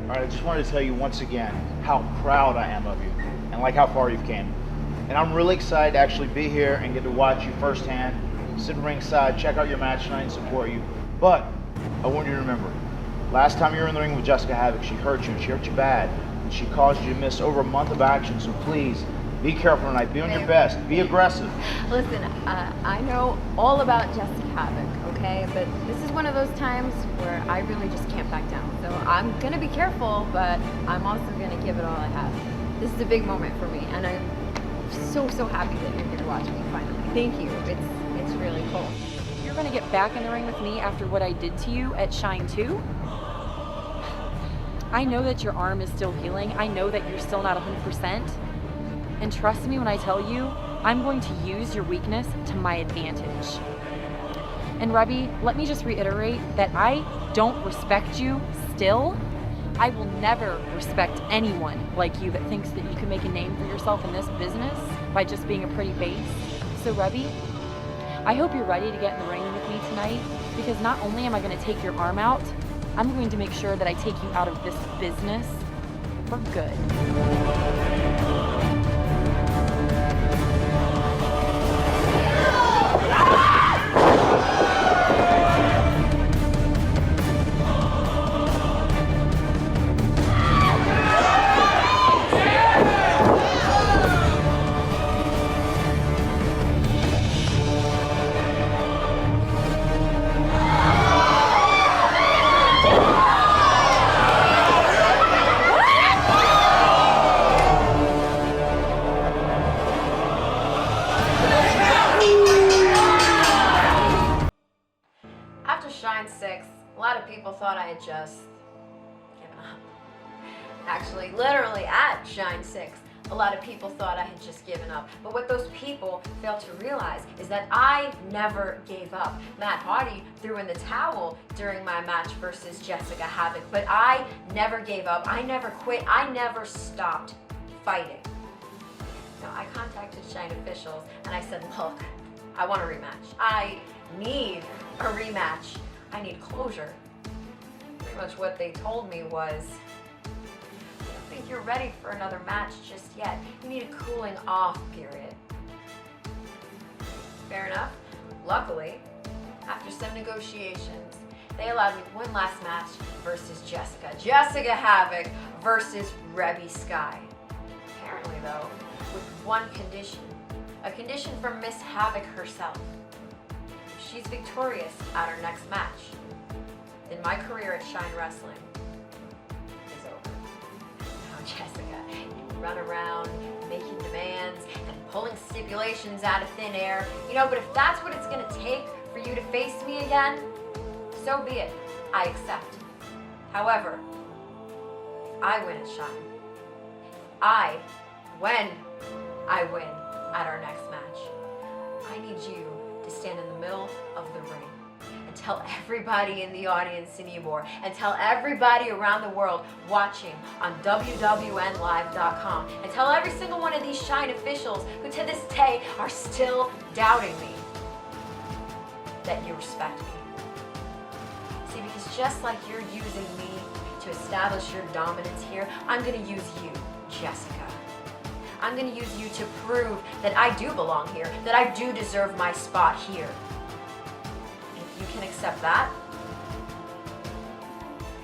All right, I just wanted to tell you once again how proud I am of you and like how far you've came. And I'm really excited to actually be here and get to watch you firsthand, sit ringside, check out your match tonight and support you. But I want you to remember, last time you were in the ring with Jessicka Havok, she hurt you and she hurt you bad. And she caused you to miss over a month of action, so please, be careful tonight, be on your best, be aggressive. Listen, I know all about Jessicka Havok, okay? But this is one of those times where I really just can't back down. So I'm gonna be careful, but I'm also gonna give it all I have. This is a big moment for me, and I'm so happy that you're here to watch me finally. Thank you, it's really cool. You're gonna get back in the ring with me after what I did to you at Shine 2? I know that your arm is still healing. I know that you're still not 100%. And trust me when I tell you, I'm going to use your weakness to my advantage. And Reby, let me just reiterate that I don't respect you still. I will never respect anyone like you that thinks that you can make a name for yourself in this business by just being a pretty face. So Reby, I hope you're ready to get in the ring with me tonight, because not only am I going to take your arm out, I'm going to make sure that I take you out of this business for good. After Shine 6, a lot of people thought I had just given up. Actually, literally at Shine 6, a lot of people thought I had just given up. But what those people failed to realize is that I never gave up. Matt Hardy threw in the towel during my match versus Jessicka Havok, but I never gave up. I never quit. I never stopped fighting. Now, I contacted Shine officials and I said, look, I want a rematch. I need a rematch. I need closure. Pretty much what they told me was, I don't think you're ready for another match just yet. You need a cooling off period. Fair enough. Luckily, after some negotiations, they allowed me one last match versus Jessicka Havok versus Reby Sky. Apparently though, with one condition. A condition from Miss Havok herself. If she's victorious at her next match, then my career at Shine Wrestling is over. Now, Jessicka, you run around making demands and pulling stipulations out of thin air, but if that's what it's gonna take for you to face me again, so be it. I accept. However, if I win at Shine, when I win at our next match, I need you to stand in the middle of the ring and tell everybody in the audience in Ybor and tell everybody around the world watching on WWNlive.com and tell every single one of these Shine officials who to this day are still doubting me that you respect me. See, because just like you're using me to establish your dominance here, I'm going to use you, Jessicka. I'm going to use you to prove that I do belong here, that I do deserve my spot here. And if you can accept that,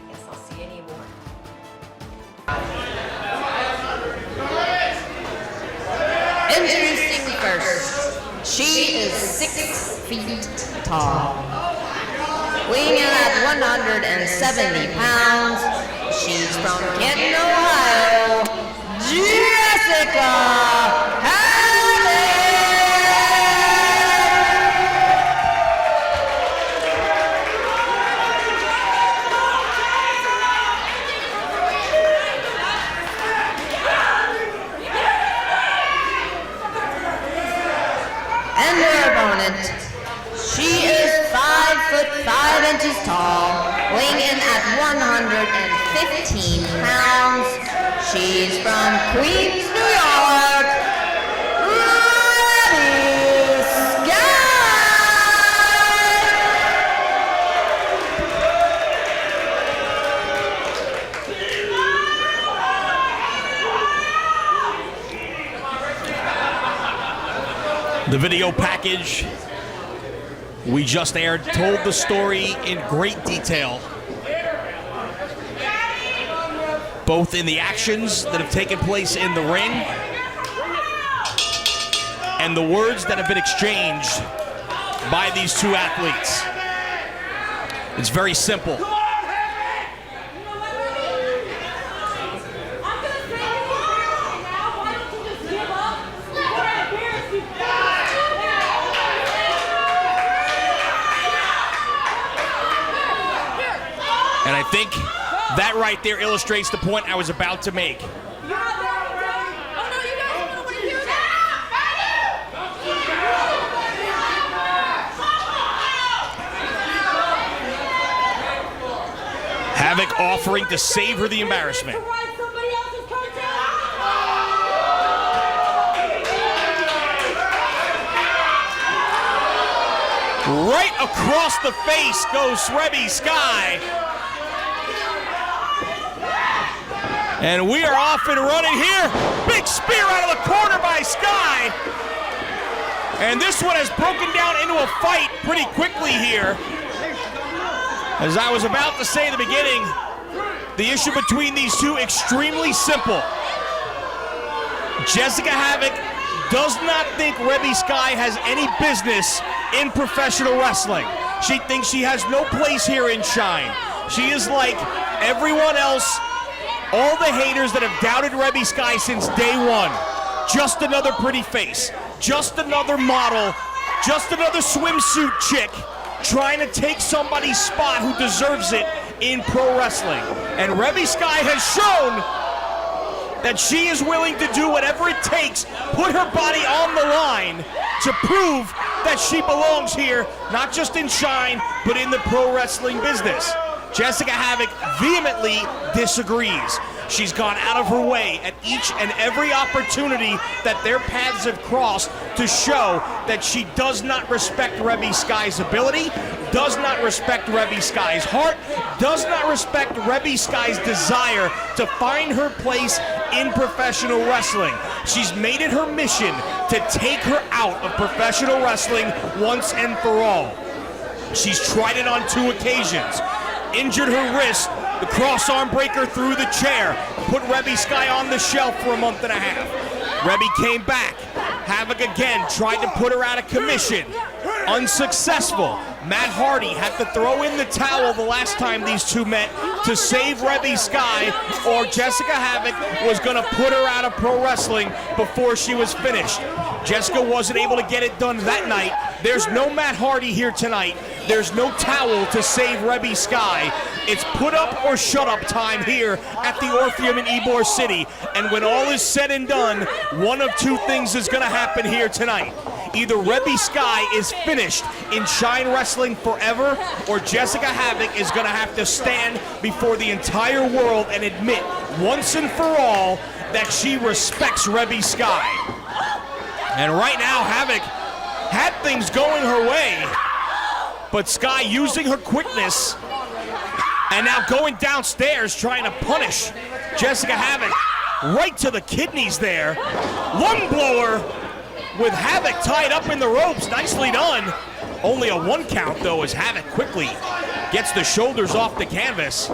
I guess I'll see you in Ybor. Introducing first, she is 6 feet tall. Weighing in at 170 pounds, she's from Canton, Ohio, Jessicka Havok! And her opponent, she is 5 foot 5 inches tall, weighing in at 115 pounds. She's from Queens, New York, Reby Sky! The video package we just aired told the story in great detail, both in the actions that have taken place in the ring and the words that have been exchanged by these two athletes. It's very simple. And I think that right there illustrates the point I was about to make. Havok offering to save her the embarrassment. Right across the face goes Reby Sky. And we are off and running here. Big spear out of the corner by Sky. And this one has broken down into a fight pretty quickly here. As I was about to say in the beginning, the issue between these two extremely simple. Jessicka Havok does not think Reby Sky has any business in professional wrestling. She thinks she has no place here in Shine. She is like everyone else, all the haters that have doubted Reby Sky since day one. Just another pretty face, just another model, just another swimsuit chick trying to take somebody's spot who deserves it in pro wrestling. And Reby Sky has shown that she is willing to do whatever it takes, put her body on the line to prove that she belongs here, not just in Shine, but in the pro wrestling business. Jessicka Havok vehemently disagrees. She's gone out of her way at each and every opportunity that their paths have crossed to show that she does not respect Reby Sky's ability, does not respect Reby Sky's heart, does not respect Reby Sky's desire to find her place in professional wrestling. She's made it her mission to take her out of professional wrestling once and for all. She's tried it on 2 occasions. Injured her wrist, the cross arm breaker through the chair, put Reby Sky on the shelf for a month and a half. Reby came back. Havok again tried to put her out of commission. Unsuccessful. Matt Hardy had to throw in the towel the last time these two met to save Reby Sky, or Jessicka Havok was going to put her out of pro wrestling before she was finished. Jessicka wasn't able to get it done that night. There's no Matt Hardy here tonight. There's no towel to save Reby Sky. It's put up or shut up time here at the Orpheum in Ybor City. And when all is said and done, one of 2 things is going to happen here tonight. Either Reby Sky is finished in Shine Wrestling forever, or Jessicka Havok is going to have to stand before the entire world and admit once and for all that she respects Reby Sky. And right now, Havok had things going her way, but Sky using her quickness and now going downstairs trying to punish Jessicka Havok right to the kidneys there. Lung blower with Havok tied up in the ropes. Nicely done. Only a 1 count, though, as Havok quickly gets the shoulders off the canvas.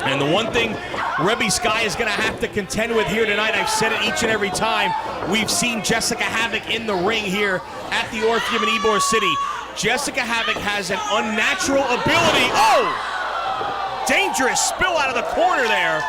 And the one thing Reby Sky is going to have to contend with here tonight, I've said it each and every time we've seen Jessicka Havok in the ring here at the Orpheum in Ybor City. Jessicka Havok has an unnatural ability. Oh! Dangerous spill out of the corner there.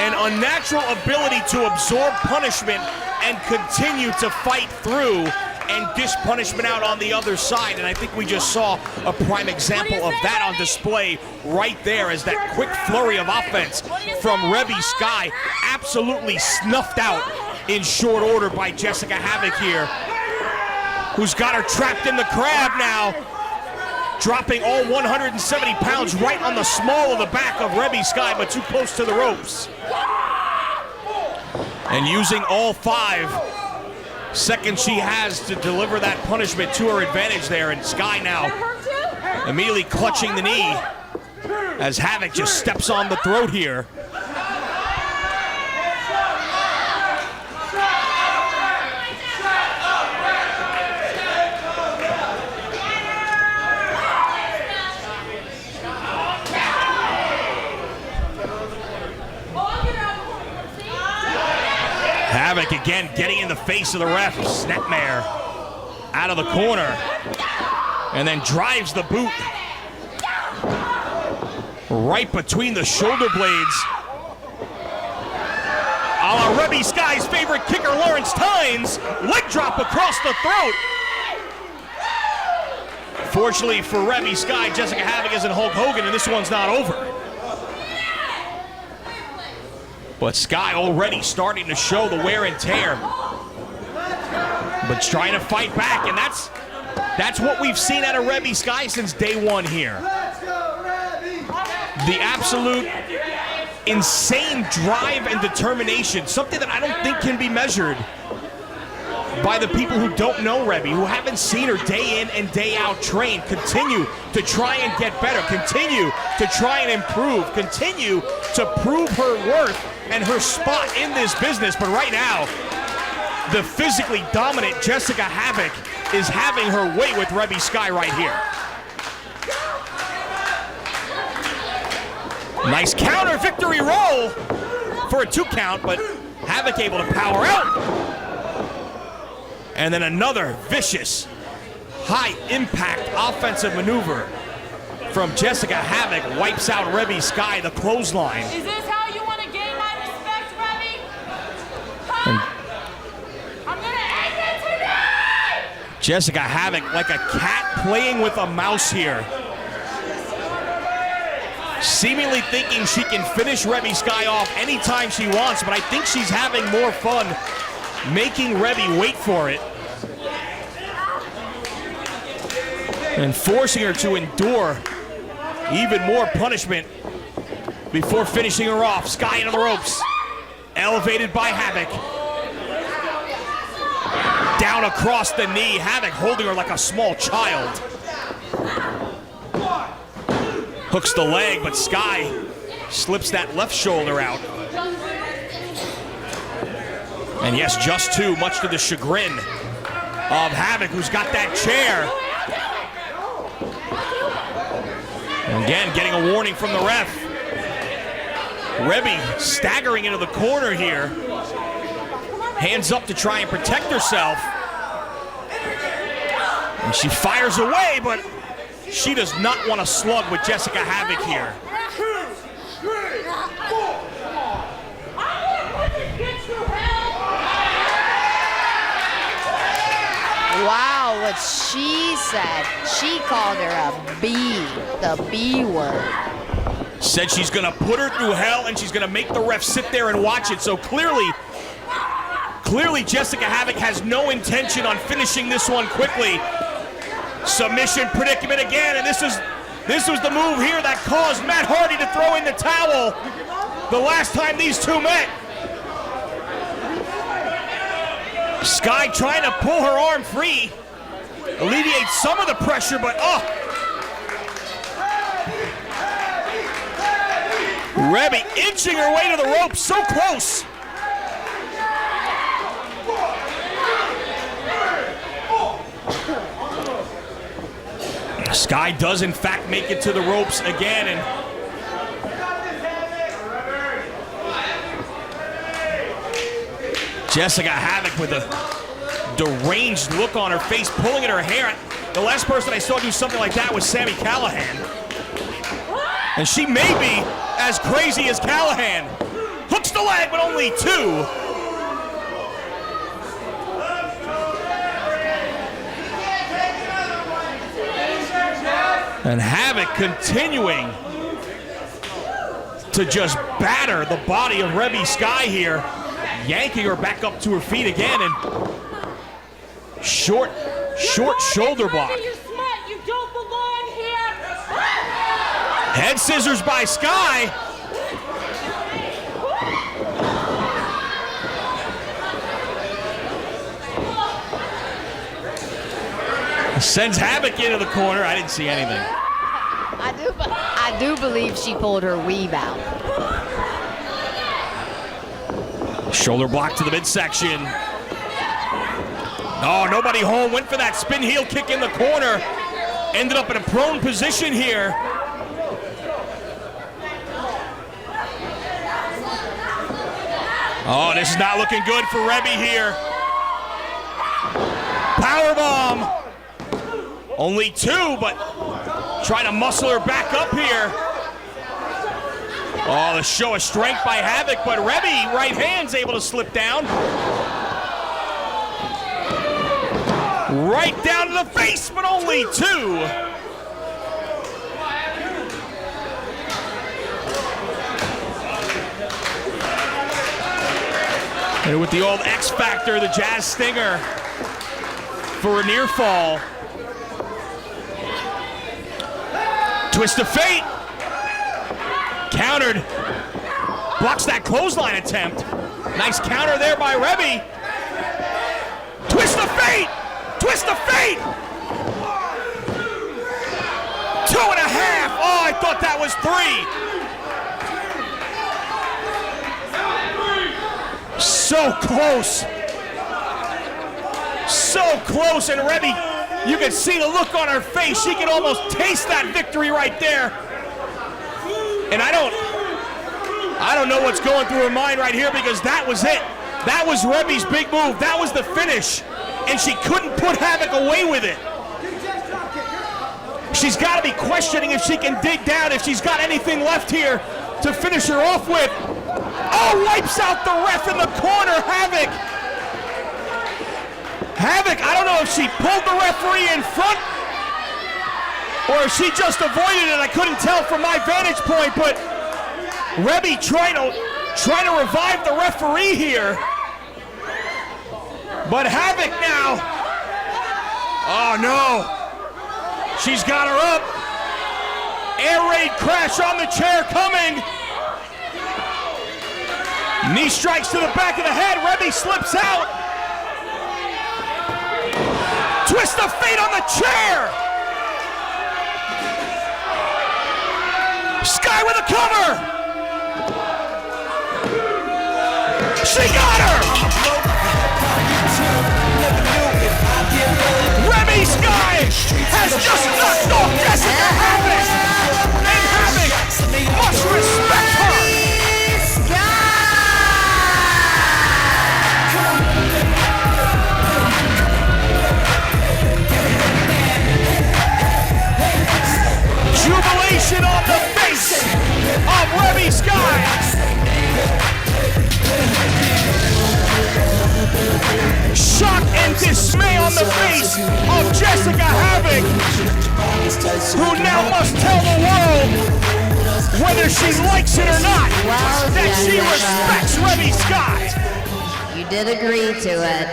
An unnatural ability to absorb punishment and continue to fight through and dish punishment out on the other side. And I think we just saw a prime example of that on display right there, as that quick flurry of offense from Reby Sky absolutely snuffed out in short order by Jessicka Havok here, who's got her trapped in the crab now, dropping all 170 pounds right on the small of the back of Reby Sky, but too close to the ropes. And using all 5 seconds she has to deliver that punishment to her advantage there, and Sky now immediately clutching the knee as Havok just steps on the throat here. Havok again getting in the face of the ref. Snapmare out of the corner. And then drives the boot right between the shoulder blades. A la Reby Sky's favorite kicker, Lawrence Tynes. Leg drop across the throat. Fortunately for Reby Sky, Jessicka Havok isn't Hulk Hogan, and this one's not over. But Sky already starting to show the wear and tear. But trying to fight back, and that's what we've seen out of Reby Sky since day one here. The absolute insane drive and determination, something that I don't think can be measured by the people who don't know Reby, who haven't seen her day in and day out train. Continue to try and get better, continue to try and improve, continue to prove her worth and her spot in this business. But right now, the physically dominant Jessicka Havok is having her way with Reby Sky right here. Nice counter victory roll for a 2 count, but Havok able to power out. And then another vicious, high-impact offensive maneuver from Jessicka Havok wipes out Reby Sky, the clothesline. Is this how you want to gain my respect, Reby? I'm gonna end it today! Jessicka Havok like a cat playing with a mouse here. Seemingly thinking she can finish Reby Sky off anytime she wants, but I think she's having more fun making Reby wait for it and forcing her to endure even more punishment before finishing her off. Sky into the ropes, elevated by Havok. Down across the knee, Havok holding her like a small child. Hooks the leg, but Sky slips that left shoulder out. And yes, just 2, much to the chagrin of Havok, who's got that chair. And again, getting a warning from the ref. Reby staggering into the corner here. Hands up to try and protect herself. And she fires away, but she does not want to slug with Jessicka Havok here. Wow, what she said. She called her a B, the B word. Said she's gonna put her through hell and she's gonna make the ref sit there and watch it. So clearly Jessicka Havok has no intention on finishing this one quickly. Submission predicament again, and this was the move here that caused Matt Hardy to throw in the towel the last time these two met. Sky trying to pull her arm free, alleviate some of the pressure, but Reby inching her way to the rope, so close. Sky does in fact make it to the ropes again, and Jessicka Havok with a deranged look on her face, pulling at her hair. The last person I saw do something like that was Sami Callihan. And she may be as crazy as Callahan. Hooks the leg, but only 2. And Havok continuing to just batter the body of Reby Sky here, yanking her back up to her feet again, and short shoulder block. You're smart. You don't belong here. Head scissors by Sky. Sends Havok into the corner. I didn't see anything. I do believe she pulled her weave out. Shoulder block to the midsection. Oh, nobody home. Went for that spin heel kick in the corner. Ended up in a prone position here. Oh, this is not looking good for Reby here. Powerbomb. Only 2, but trying to muscle her back up here. Oh, the show of strength by Havok, but Reby, right hand's able to slip down. Right down to the face, but only 2. And with the old X Factor, the Jazz Stinger for a near fall. Twist of fate. Countered. Blocks that clothesline attempt. Nice counter there by Reby. Twist of fate. Twist of fate. 2.5. Oh, I thought that was 3. So close. So close, and Reby, you can see the look on her face. She can almost taste that victory right there. And I don't know what's going through her mind right here, because that was it. That was Reby's big move. That was the finish. And she couldn't put Havok away with it. She's got to be questioning if she can dig down, if she's got anything left here to finish her off with. Oh, wipes out the ref in the corner, Havok. Havok, I don't know if she pulled the referee in front or if she just avoided it. I couldn't tell from my vantage point, but Reby trying to revive the referee here. But Havok now. Oh no. She's got her up. Air raid crash on the chair coming. Knee strikes to the back of the head. Reby slips out. Twist of fate on the chair. Sky with a cover. She got her. Reby Sky has just knocked off Jessicka Havok. And Havok must respect her. Jubilation on the face of Reby Sky. Shock and dismay on the face of Jessicka Havok, who now must tell the world, whether she likes it or not, that she respects Reby Sky. You did agree to it.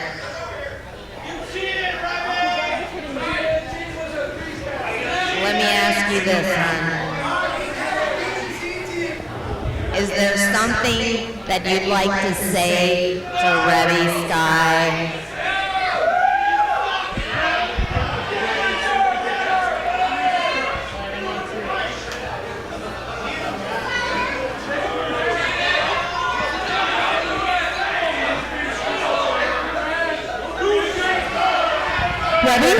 Let me ask you this, hon. Is there something that you'd like to say to Reby Sky? Reby?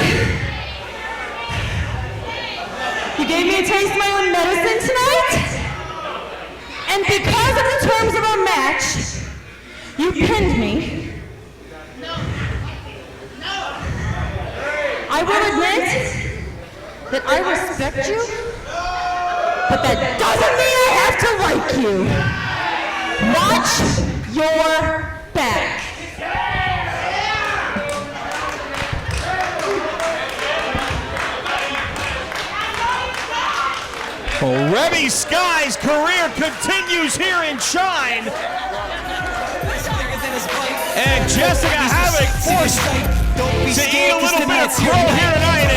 You gave me a taste of my own medicine tonight? And because of the terms of our match, you pinned me. I will admit that I respect you, but that doesn't mean I have to like you. Watch your back. Reby Sky's career continues here in Shine. And Jessicka Havok forced to eat a little bit of crow here tonight.